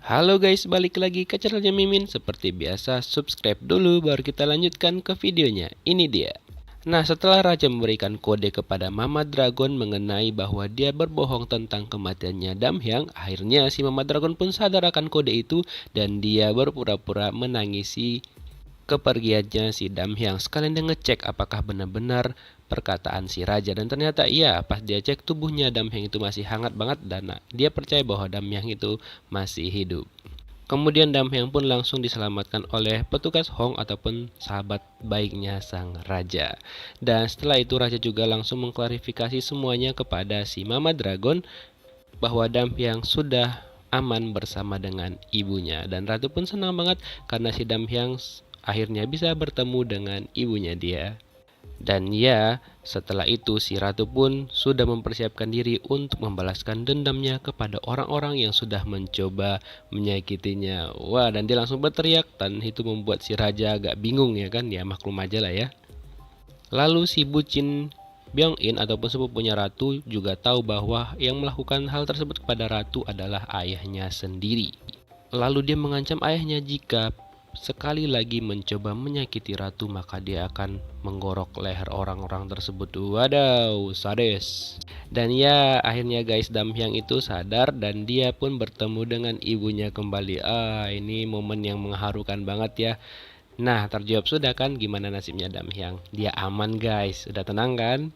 Halo guys, balik lagi ke channelnya Mimin. Seperti biasa, subscribe dulu baru kita lanjutkan ke videonya. Ini dia. Nah, setelah Raja memberikan kode kepada Mama Dragon mengenai bahwa dia berbohong tentang kematiannya Damhyang, akhirnya si Mama Dragon pun sadar akan kode itu dan dia berpura-pura menangisi kepergiannya si Damhyang. Sekalian dia ngecek apakah benar-benar perkataan si Raja, dan ternyata iya, pas dia cek tubuhnya Damhyang itu masih hangat banget dan dia percaya bahwa Damhyang itu masih hidup. Kemudian Damhyang pun langsung diselamatkan oleh petugas Hong ataupun sahabat baiknya sang raja. Dan setelah itu Raja juga langsung mengklarifikasi semuanya kepada si Mama Dragon bahwa Damhyang sudah aman bersama dengan ibunya. Dan Ratu pun senang banget karena si Damhyang akhirnya bisa bertemu dengan ibunya dia. Dan ya, setelah itu si Ratu pun sudah mempersiapkan diri untuk membalaskan dendamnya kepada orang-orang yang sudah mencoba menyakitinya. Wah, dan dia langsung berteriak dan itu membuat si Raja agak bingung ya kan, ya maklum aja lah ya. Lalu si bucin Byung-in ataupun sepupunya Ratu juga tahu bahwa yang melakukan hal tersebut kepada Ratu adalah ayahnya sendiri. Lalu dia mengancam ayahnya jika sekali lagi mencoba menyakiti Ratu maka dia akan menggorok leher orang-orang tersebut. Wadaw, sadis. Dan ya, akhirnya guys, Damhyang itu sadar dan dia pun bertemu dengan ibunya kembali. Ini momen yang mengharukan banget ya. Nah, terjawab sudah kan gimana nasibnya Damhyang? Dia aman guys, udah tenang kan?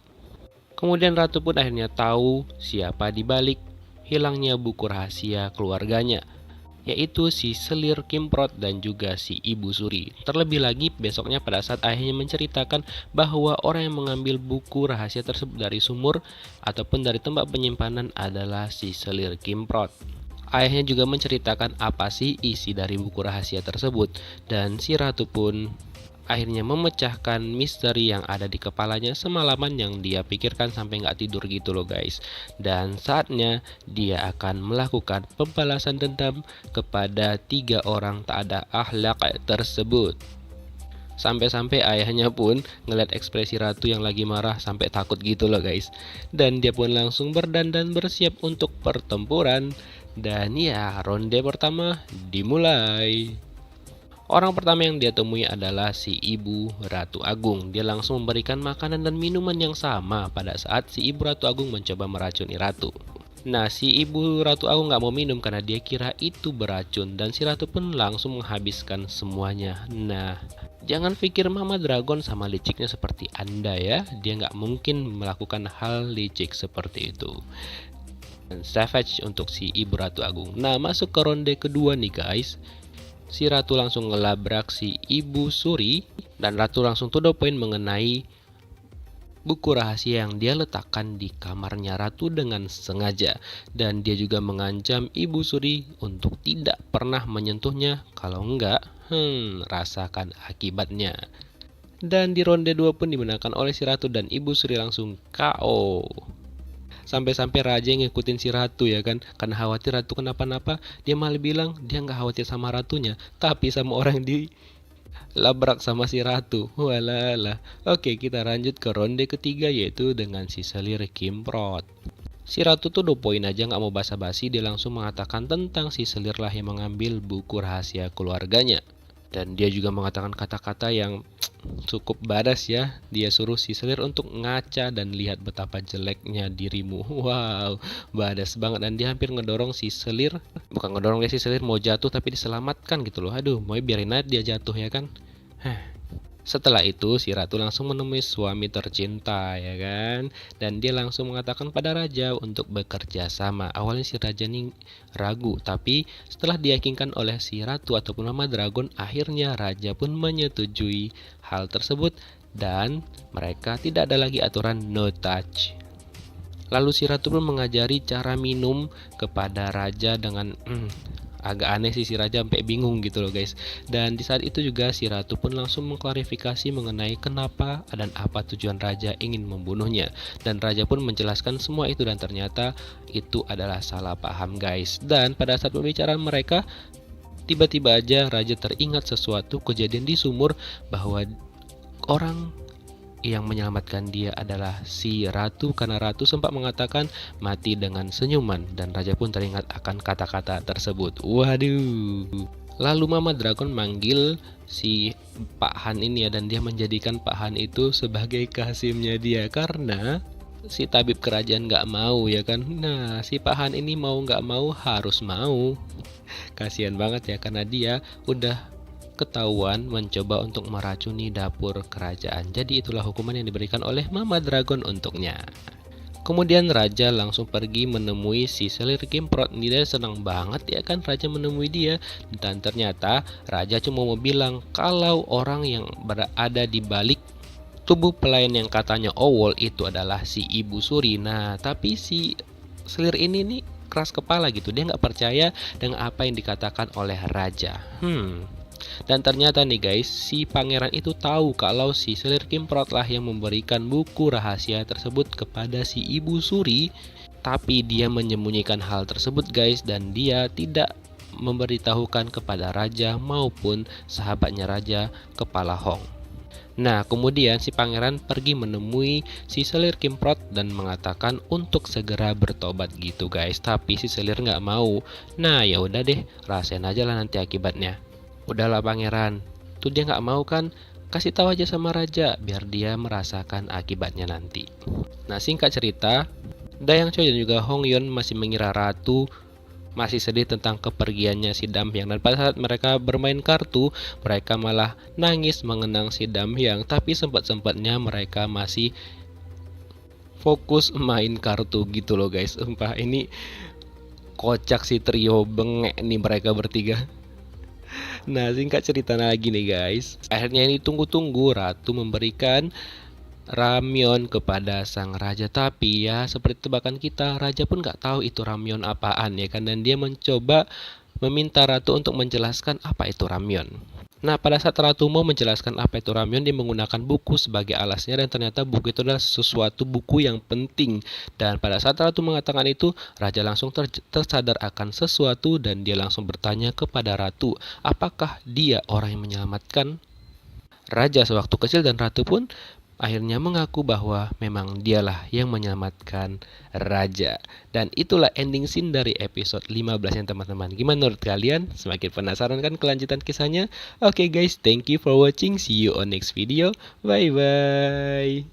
Kemudian Ratu pun akhirnya tahu siapa di balik hilangnya buku rahasia keluarganya, yaitu si Selir Kimprot dan juga si Ibu Suri. Terlebih lagi besoknya pada saat ayahnya menceritakan bahwa orang yang mengambil buku rahasia tersebut dari sumur ataupun dari tempat penyimpanan adalah si Selir Kimprot. Ayahnya juga menceritakan apa sih isi dari buku rahasia tersebut, dan si Ratu pun akhirnya memecahkan misteri yang ada di kepalanya semalaman yang dia pikirkan sampai nggak tidur gitu loh guys. Dan saatnya dia akan melakukan pembalasan dendam kepada 3 orang tak ada akhlak tersebut. Sampai-sampai ayahnya pun ngeliat ekspresi Ratu yang lagi marah sampai takut gitu loh guys. Dan dia pun langsung berdandan bersiap untuk pertempuran. Dan ya, ronde pertama dimulai. Orang pertama yang dia temui adalah si Ibu Ratu Agung. Dia langsung memberikan makanan dan minuman yang sama pada saat si Ibu Ratu Agung mencoba meracuni Ratu. Nah, si Ibu Ratu Agung nggak mau minum karena dia kira itu beracun, dan si Ratu pun langsung menghabiskan semuanya. Nah, jangan pikir Mama Dragon sama liciknya seperti Anda ya. Dia nggak mungkin melakukan hal licik seperti itu. Dan savage untuk si Ibu Ratu Agung. Nah, masuk ke ronde kedua nih guys. Si Ratu langsung ngelabrak si Ibu Suri dan Ratu langsung to the point mengenai buku rahasia yang dia letakkan di kamarnya Ratu dengan sengaja. Dan dia juga mengancam Ibu Suri untuk tidak pernah menyentuhnya, kalau enggak, rasakan akibatnya. Dan di ronde 2 pun dimenangkan oleh si Ratu dan Ibu Suri langsung KO. Sampai-sampai Raja ngikutin si Ratu ya kan, karena khawatir Ratu kenapa-napa. Dia malah bilang dia nggak khawatir sama Ratunya, tapi sama orang yang dilabrak sama si Ratu. Walalah. Oke, kita lanjut ke ronde ketiga, yaitu dengan si Selir Kimprot. Si Ratu tuh 2 poin aja nggak mau basa-basi, dia langsung mengatakan tentang si Selir lah yang mengambil buku rahasia keluarganya. Dan dia juga mengatakan kata-kata yang cukup badas ya. Dia suruh si Selir untuk ngaca dan lihat betapa jeleknya dirimu. Wow, badas banget. Dan dia hampir ngedorong si Selir, bukan ngedorong dia, si Selir mau jatuh tapi diselamatkan gitu loh. Aduh, mau biarin aja dia jatuh ya kan. Setelah itu si Ratu langsung menemui suami tercinta ya kan. Dan dia langsung mengatakan pada Raja untuk bekerja sama. Awalnya si Raja nih ragu, tapi setelah diyakinkan oleh si Ratu ataupun Mama Dragon, akhirnya Raja pun menyetujui hal tersebut. Dan mereka tidak ada lagi aturan no touch. Lalu si Ratu pun mengajari cara minum kepada Raja dengan agak aneh sih, si Raja sampai bingung gitu loh guys. Dan di saat itu juga si Ratu pun langsung mengklarifikasi mengenai kenapa dan apa tujuan Raja ingin membunuhnya. Dan Raja pun menjelaskan semua itu dan ternyata itu adalah salah paham guys. Dan pada saat pembicaraan mereka, tiba-tiba aja Raja teringat sesuatu kejadian di sumur, bahwa orang yang menyelamatkan dia adalah si ratu, karena ratu sempat mengatakan mati dengan senyuman, dan raja pun teringat akan kata-kata tersebut. Waduh. Lalu Mama Dragon manggil si Pak Han ini ya, dan dia menjadikan Pak Han itu sebagai kasimnya dia karena si tabib kerajaan nggak mau ya kan. Nah, si Pak Han ini mau nggak mau harus mau. Kasihan banget ya, karena dia udah ketahuan mencoba untuk meracuni dapur kerajaan. Jadi itulah hukuman yang diberikan oleh Mama Dragon untuknya. Kemudian raja langsung pergi menemui si selir Kimprot. Dia senang banget ya kan raja menemui dia. Dan ternyata raja cuma mau bilang kalau orang yang berada di balik tubuh pelayan yang katanya Owol itu adalah si Ibu Suri. Nah, tapi si selir ini nih keras kepala gitu. Dia nggak percaya dengan apa yang dikatakan oleh raja. Dan ternyata nih guys, si pangeran itu tahu kalau si selir Kimprot lah yang memberikan buku rahasia tersebut kepada si Ibu Suri. Tapi dia menyembunyikan hal tersebut guys, dan dia tidak memberitahukan kepada raja maupun sahabatnya raja, Kepala Hong. Nah, kemudian si pangeran pergi menemui si selir Kimprot dan mengatakan untuk segera bertobat gitu guys. Tapi si selir nggak mau. Nah, ya udah deh, rasain aja lah nanti akibatnya. Udahlah pangeran, tuh dia nggak mau kan? Kasih tahu aja sama raja biar dia merasakan akibatnya nanti. Nah, singkat cerita, Dayang Choi dan juga Hong Yon masih mengira ratu masih sedih tentang kepergiannya si Damhyang, dan pada saat mereka bermain kartu, mereka malah nangis mengenang si Damhyang. Tapi sempat-sempatnya mereka masih fokus main kartu gitu loh guys. Sumpah ini kocak si trio bengek nih mereka bertiga. Nah, singkat cerita lagi nih guys, akhirnya ini tunggu-tunggu ratu memberikan ramyeon kepada sang raja. Tapi ya seperti tebakan kita, raja pun nggak tahu itu ramyeon apaan ya kan, dan dia mencoba meminta ratu untuk menjelaskan apa itu ramyeon. Nah, pada saat ratu mau menjelaskan apa itu ramyeon, dia menggunakan buku sebagai alasnya, dan ternyata buku itu adalah sesuatu buku yang penting. Dan pada saat ratu mengatakan itu, raja langsung tersadar akan sesuatu, dan dia langsung bertanya kepada ratu, apakah dia orang yang menyelamatkan raja sewaktu kecil. Dan ratu pun akhirnya mengaku bahwa memang dialah yang menyelamatkan raja. Dan itulah ending scene dari episode 15 ya teman-teman. Gimana menurut kalian? Semakin penasaran kan kelanjutan kisahnya? Oke guys, thank you for watching. See you on next video. Bye bye.